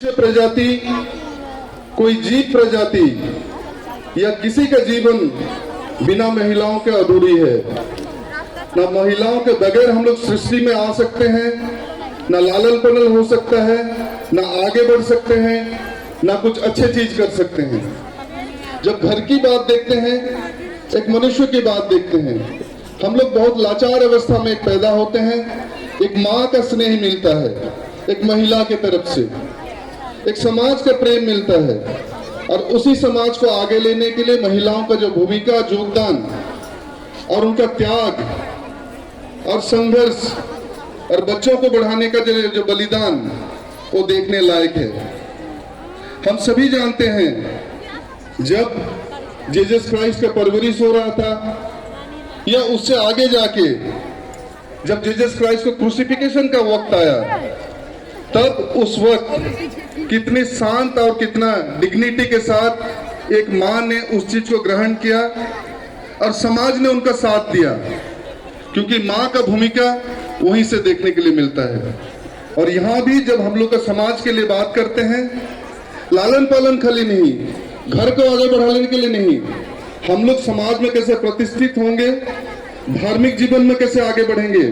प्रजाति, कोई जीव प्रजाति या किसी का जीवन बिना महिलाओं के अधूरी है। ना महिलाओं के बगैर हम लोग सृष्टि में आ सकते हैं, ना लालन पालन हो सकता है, ना आगे बढ़ सकते हैं, ना कुछ अच्छे चीज कर सकते हैं। जब घर की बात देखते हैं, एक मनुष्य की बात देखते हैं, हम लोग बहुत लाचार अवस्था में पैदा होते हैं। एक माँ का स्नेह मिलता है, एक महिला की तरफ से एक समाज का प्रेम मिलता है, और उसी समाज को आगे लेने के लिए महिलाओं का जो भूमिका, योगदान और उनका त्याग और संघर्ष और बच्चों को बढ़ाने का जो बलिदान, वो देखने लायक है। हम सभी जानते हैं जब जीसस क्राइस्ट का परवरिश हो रहा था, या उससे आगे जाके जब जीसस क्राइस्ट को क्रूसिफिकेशन का वक्त आया, तब उस वक्त कितने शांत और कितना डिग्निटी के साथ एक माँ ने उस चीज को ग्रहण किया और समाज ने उनका साथ दिया, क्योंकि माँ का भूमिका वहीं से देखने के लिए मिलता है। और यहाँ भी जब हम लोग का समाज के लिए बात करते हैं, लालन पालन खाली नहीं, घर को आगे बढ़ाने के लिए नहीं, हम लोग समाज में कैसे प्रतिष्ठित होंगे, धार्मिक जीवन में कैसे आगे बढ़ेंगे,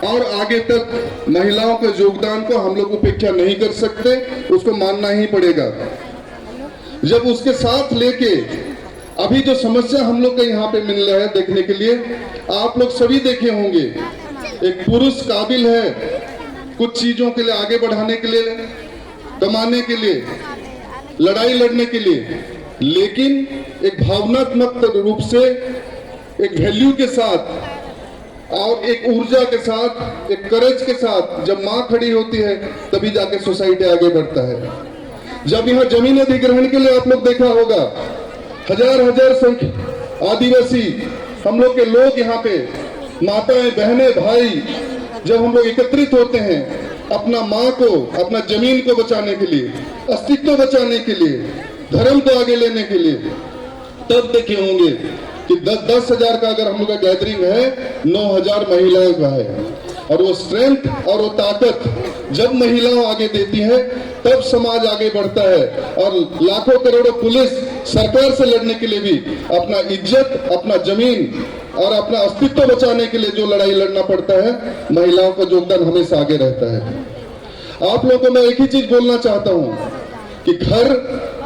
और आगे तक महिलाओं के योगदान को हम लोग उपेक्षा नहीं कर सकते, उसको मानना ही पड़ेगा। जब उसके साथ लेके अभी जो समस्या हम लोग के यहाँ पे मिल रहा है देखने के लिए, आप लोग सभी देखे होंगे, एक पुरुष काबिल है कुछ चीजों के लिए आगे बढ़ाने के लिए, कमाने के लिए, लड़ाई लड़ने के लिए, लेकिन एक भावनात्मक रूप से, एक वैल्यू के साथ और एक ऊर्जा के साथ, एक करेज के साथ जब माँ खड़ी होती है, तभी जाके सोसाइटी आगे बढ़ता है। जब यहाँ जमीन अधिग्रहण के लिए आप लोग देखा होगा, हजार हजार संख्या आदिवासी हम लोग के लोग यहाँ पे, माताएं, बहनें, भाई, जब हम लोग एकत्रित होते हैं अपना माँ को, अपना जमीन को बचाने के लिए, अस्तित्व बचाने के लिए, धर्म को आगे लेने के लिए, तब देखे होंगे कि 10,000 का अगर हम लोग का गैदरिंग है, 9,000 महिलाओं का है। और वो स्ट्रेंथ और वो ताकत जब महिलाओं आगे देती है, तब समाज आगे बढ़ता है। और लाखों करोड़ों पुलिस सरकार से लड़ने के लिए भी अपना इज्जत, अपना जमीन और अपना अस्तित्व बचाने के लिए जो लड़ाई लड़ना पड़ता है, महिलाओं का योगदान हमेशा आगे रहता है। आप लोगों को मैं एक ही चीज बोलना चाहता हूँ कि घर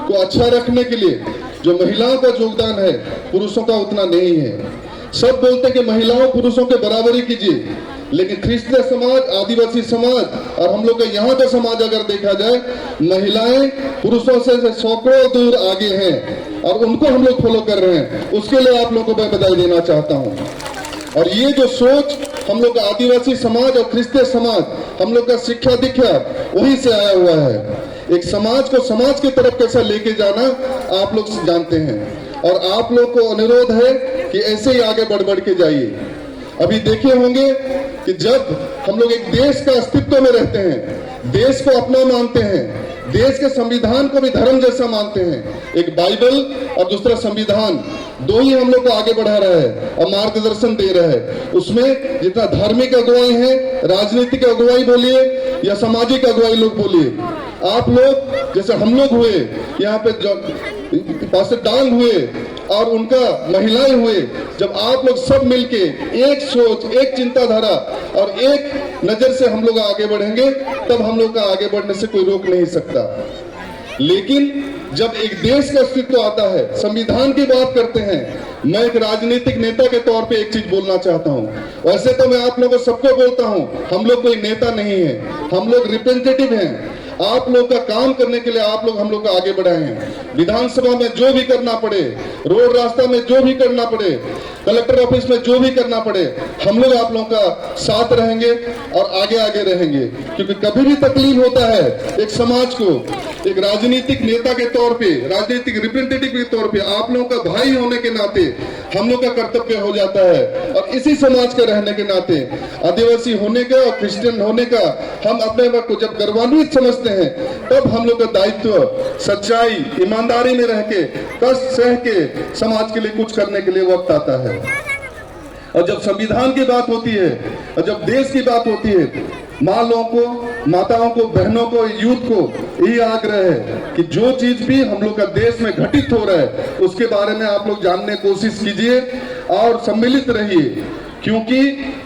को अच्छा रखने के लिए जो महिलाओं का योगदान है, पुरुषों का उतना नहीं है। सब बोलते हैं कि महिलाओं पुरुषों के बराबरी कीजिए, लेकिन ख्रिस्तीय समाज, आदिवासी समाज और हम लोग का यहाँ का समाज अगर देखा जाए, महिलाएं पुरुषों से सैकड़ों दूर आगे हैं, और उनको हम लोग फॉलो कर रहे हैं। उसके लिए आप लोगों को मैं बधाई देना चाहता हूँ। और ये जो सोच हम लोग का आदिवासी समाज और ख्रिस्तीय समाज, हम लोग का शिक्षा दीक्षा वहीं से आया हुआ है। एक समाज को समाज की तरफ कैसा लेके जाना आप लोग जानते हैं, और आप लोग को अनुरोध है कि ऐसे ही आगे बढ़ बढ़ के जाइए। अभी देखे होंगे कि जब हम लोग एक देश का अस्तित्व में रहते हैं, देश को अपना मानते हैं, देश के संविधान को भी धर्म जैसा मानते हैं, एक बाइबल और दूसरा संविधान, दो ही हम लोग को आगे बढ़ा रहा है और मार्गदर्शन दे रहा है। उसमें जितना धार्मिक अगुवाई है, राजनीतिक अगुवाई बोलिए या सामाजिक अगुवाई लोग बोलिए, आप लोग जैसे हम लोग हुए यहाँ पे, पास डांग हुए और उनका महिलाएं हुए, जब आप लोग सब मिलके एक सोच, एक चिंताधारा और एक नजर से हम लोग आगे बढ़ेंगे, तब हम लोग का आगे बढ़ने से कोई रोक नहीं सकता। लेकिन जब एक देश का अस्तित्व आता है, संविधान की बात करते हैं, मैं एक राजनीतिक नेता के तौर पे एक चीज बोलना चाहता हूँ। वैसे तो मैं आप लोगों को सबको बोलता हूँ, हम लोग कोई नेता नहीं है, हम लोग रिप्रेजेंटेटिव हैं। आप लोग का काम करने के लिए आप लोग हम लोग को आगे बढ़ाए हैं। विधानसभा में जो भी करना पड़े, रोड रास्ता में जो भी करना पड़े, कलेक्टर ऑफिस में जो भी करना पड़े, हम लोग आप लोगों का साथ रहेंगे और आगे आगे रहेंगे। क्योंकि कभी भी तकलीफ होता है एक समाज को, एक राजनीतिक नेता के तौर पे, राजनीतिक रिप्रेजेंटेटिव के तौर पे, आप लोगों का भाई होने के नाते हम लोग का कर्तव्य हो जाता है। और इसी समाज के रहने के नाते, आदिवासी होने का और क्रिश्चियन होने का, हम अपने आप को जब गौरवान्वित समझते हैं, तब हम लोग का दायित्व सच्चाई, ईमानदारी में रह के, कष्ट सह के समाज के लिए कुछ करने के लिए वक्त आता है। और जब संविधान की बात होती है और जब देश की बात होती है, माँ लोगों को माताओं को, बहनों को, यूथ को यही आग्रह है कि जो चीज भी हम लोग का देश में घटित हो रहा है उसके बारे में आप लोग जानने की कोशिश कीजिए और सम्मिलित रहिए, क्योंकि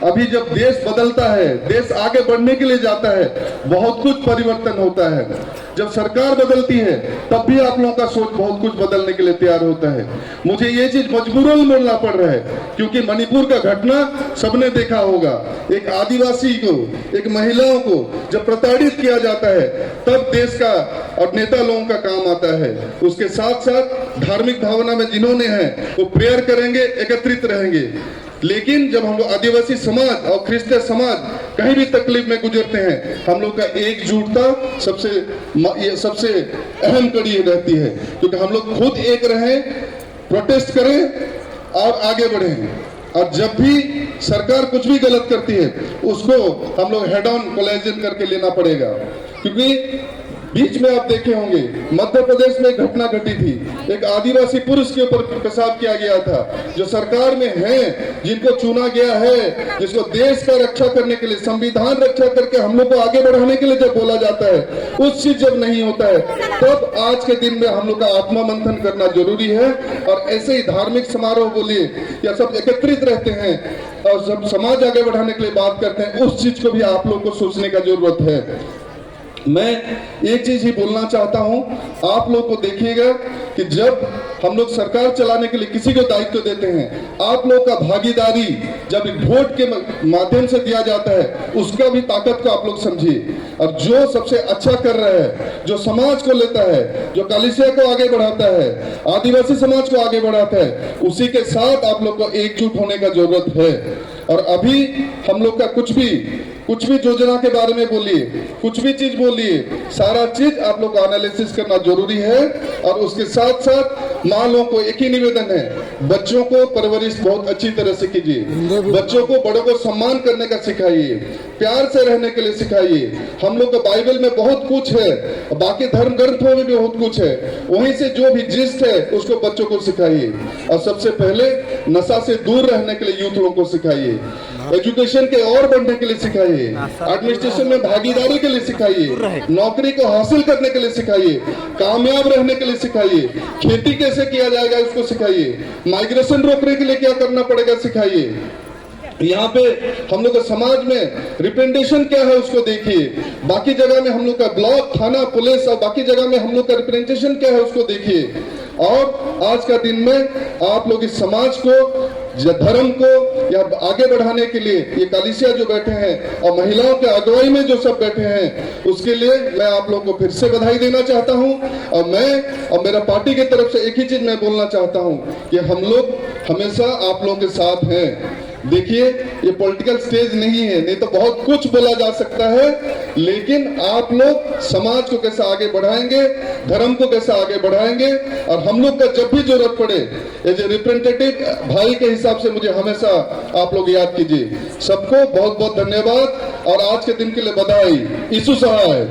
अभी जब देश बदलता है, देश आगे बढ़ने के लिए जाता है, बहुत कुछ परिवर्तन होता है। जब सरकार बदलती है तब भी आप लोगों का सोच बहुत कुछ बदलने के लिए तैयार होता है। मुझे ये चीज मजबूरन बोलना पड़ रहा है क्योंकि मणिपुर का घटना सबने देखा होगा। एक आदिवासी को, एक महिलाओं को जब प्रताड़ित किया जाता है तब देश का और नेता लोगों का काम आता है। उसके साथ साथ धार्मिक भावना में जिन्होंने हैं वो प्रेयर करेंगे, एकत्रित रहेंगे। लेकिन जब हम लोग आदिवासी समाज और क्रिश्चियन समाज कहीं भी तकलीफ में गुजरते हैं, हम लोग का एकजुटता सबसे अहम कड़ी रहती है, क्योंकि हम लोग खुद एक रहें, प्रोटेस्ट करें और आगे बढ़ें। और जब भी सरकार कुछ भी गलत करती है उसको हम लोग हेड ऑन कोलाइजन करके लेना पड़ेगा। क्योंकि बीच में आप देखे होंगे मध्य प्रदेश में एक घटना घटी थी, एक आदिवासी पुरुष के ऊपर पेशाब किया गया था। जो सरकार में हैं, जिनको चुना गया है, जिसको देश का रक्षा करने के लिए, संविधान रक्षा करके हम लोग को आगे बढ़ाने के लिए जब बोला जाता है, उस चीज जब नहीं होता है तब आज के दिन में हम लोग का आत्मा मंथन करना जरूरी है। और ऐसे ही धार्मिक समारोह बोलिए या सब एकत्रित रहते हैं और जब समाज आगे बढ़ाने के लिए बात करते हैं, उस चीज को भी आप लोग को सोचने का जरूरत है। मैं एक चीज ही बोलना चाहता हूं, आप लोग को देखिएगा कि जब हम लोग सरकार चलाने के लिए किसी को दायित्व देते हैं, आप लोग का भागीदारी जब वोट के माध्यम से दिया जाता है उसका भी ताकत को आप लोग समझिए। और जो सबसे अच्छा कर रहा है, जो समाज को लेता है, जो कलिसिया को आगे बढ़ाता है, आदिवासी समाज को आगे बढ़ाता है, उसी के साथ आप लोग को एकजुट होने का जरूरत है। और अभी हम लोग का कुछ भी योजना के बारे में बोलिए, कुछ भी चीज बोलिए, सारा चीज आप लोग को एनालिसिस करना जरूरी है। और उसके साथ साथ माँ लोगों को एक ही निवेदन है, बच्चों को परवरिश बहुत अच्छी तरह से कीजिए, बच्चों को बड़ों को सम्मान करने का सिखाइए, प्यार से रहने के लिए सिखाइए। हम लोग का बाइबल में बहुत कुछ है, बाकी धर्म ग्रंथों में भी बहुत कुछ है, वहीं से जो भी जिस्ट है उसको बच्चों को सिखाइए। और सबसे पहले नशा से दूर रहने के लिए यूथ लोगों को सिखाइए, एजुकेशन के और बढ़ने के लिए सिखाइए, एडमिनिस्ट्रेशन में भागीदारी के लिए सिखाइए, नौकरी को हासिल करने के लिए सिखाइए, कामयाब रहने के लिए सिखाइए, खेती कैसे किया जाएगा उसको सिखाइए, माइग्रेशन रोकने के लिए क्या करना पड़ेगा सिखाइए। यहाँ पे हम लोग का समाज में रिप्रेजेंटेशन क्या है उसको देखिए, बाकी जगह में हम लोग का ब्लॉक, थाना, पुलिस और बाकी जगह में हम लोग का रिप्रेजेंटेशन क्या है उसको देखिए। और आज का दिन में आप लोग इस समाज को, धर्म को या आगे बढ़ाने के लिए ये कलिसिया जो बैठे हैं और महिलाओं के अगुवाई में जो सब बैठे हैं, उसके लिए मैं आप लोगों को फिर से बधाई देना चाहता हूं। और मैं और मेरा पार्टी की तरफ से एक ही चीज मैं बोलना चाहता हूं कि हम लोग हमेशा आप लोगों के साथ हैं। देखिए ये पॉलिटिकल स्टेज नहीं है, नहीं तो बहुत कुछ बोला जा सकता है, लेकिन आप लोग समाज को कैसे आगे बढ़ाएंगे, धर्म को कैसे आगे बढ़ाएंगे, और हम लोग का जब भी जरूरत पड़े एज ए रिप्रेजेंटेटिव भाई के हिसाब से मुझे हमेशा आप लोग याद कीजिए। सबको बहुत बहुत धन्यवाद और आज के दिन के लिए बधाई। यीशु सहाय।